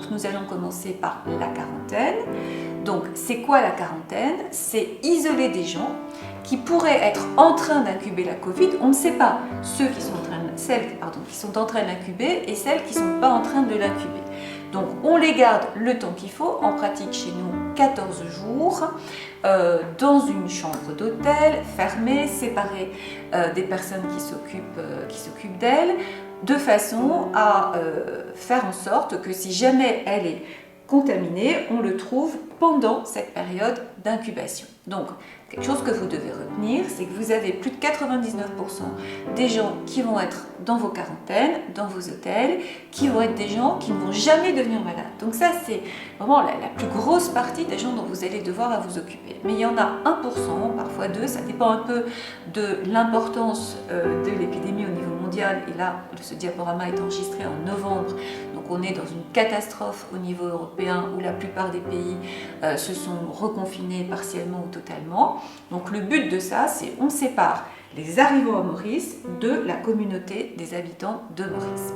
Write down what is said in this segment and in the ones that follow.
Donc nous allons commencer par la quarantaine. Donc c'est quoi la quarantaine? C'est isoler des gens qui pourraient être en train d'incuber la Covid. On ne sait pas celles qui sont en train de l'incuber et celles qui ne sont pas en train de l'incuber. Donc on les garde le temps qu'il faut, en pratique chez nous 14 jours, dans une chambre d'hôtel, fermée, séparée des personnes qui s'occupent d'elles, de façon à faire en sorte que si jamais elle est contaminée, on le trouve pendant cette période d'incubation. Donc, quelque chose que vous devez retenir, c'est que vous avez plus de 99% des gens qui vont être dans vos quarantaines, dans vos hôtels, qui vont être des gens qui ne vont jamais devenir malades. Donc ça, c'est vraiment la plus grosse partie des gens dont vous allez devoir vous occuper. Mais il y en a 1%, parfois 2%, ça dépend un peu de l'importance de l'épidémie au niveau mondial. Et là, ce diaporama est enregistré en novembre, donc on est dans une catastrophe au niveau européen où la plupart des pays se sont reconfinés partiellement ou totalement. Donc le but de ça, c'est on sépare les arrivants à Maurice de la communauté des habitants de Maurice.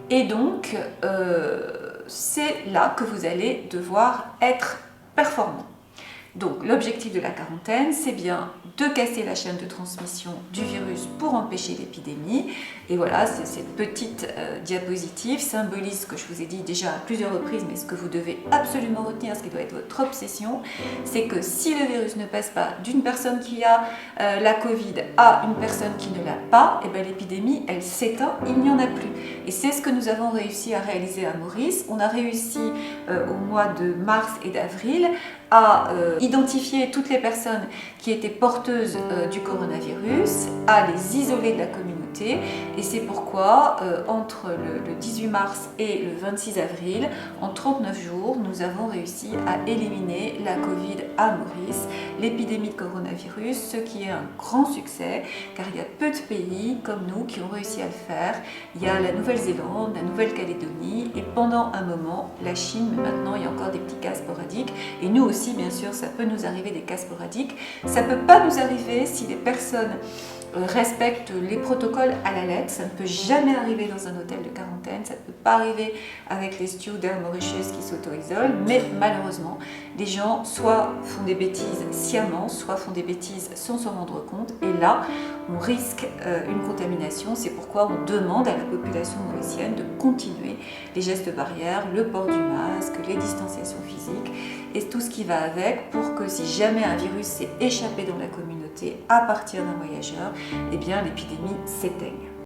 Et donc, c'est là que vous allez devoir être performant. Donc l'objectif de la quarantaine, c'est bien de casser la chaîne de transmission du virus pour empêcher l'épidémie. Et voilà, cette petite diapositive symbolise ce que je vous ai dit déjà à plusieurs reprises, mais ce que vous devez absolument retenir, ce qui doit être votre obsession, c'est que si le virus ne passe pas d'une personne qui a la Covid à une personne qui ne l'a pas, et bien l'épidémie, elle s'éteint, il n'y en a plus. Et c'est ce que nous avons réussi à réaliser à Maurice. On a réussi au mois de mars et d'avril à identifier toutes les personnes qui étaient porteuses du coronavirus, à les isoler de la communauté. Et c'est pourquoi, entre le 18 mars et le 26 avril, en 39 jours, nous avons réussi à éliminer la Covid à Maurice, l'épidémie de coronavirus, ce qui est un grand succès, car il y a peu de pays comme nous qui ont réussi à le faire. Il y a la Nouvelle-Zélande, la Nouvelle-Calédonie, et pendant un moment, la Chine, mais maintenant il y a encore des petits cas sporadiques, et nous aussi, bien sûr, ça peut nous arriver des cas sporadiques. Ça ne peut pas nous arriver si les personnes respectent les protocoles à la lettre. Ça ne peut jamais arriver dans un hôtel de quarantaine, ça ne peut pas arriver avec les students mauritius qui s'auto-isolent, mais malheureusement, les gens soit font des bêtises sciemment, soit font des bêtises sans s'en rendre compte, et là, on risque une contamination. C'est pourquoi on demande à la population mauricienne de continuer les gestes barrières, le port du masque, les distanciations physiques, et tout ce qui va avec, pour que si jamais un virus s'est échappé dans la communauté à partir d'un voyageur, eh bien l'épidémie s'éteigne.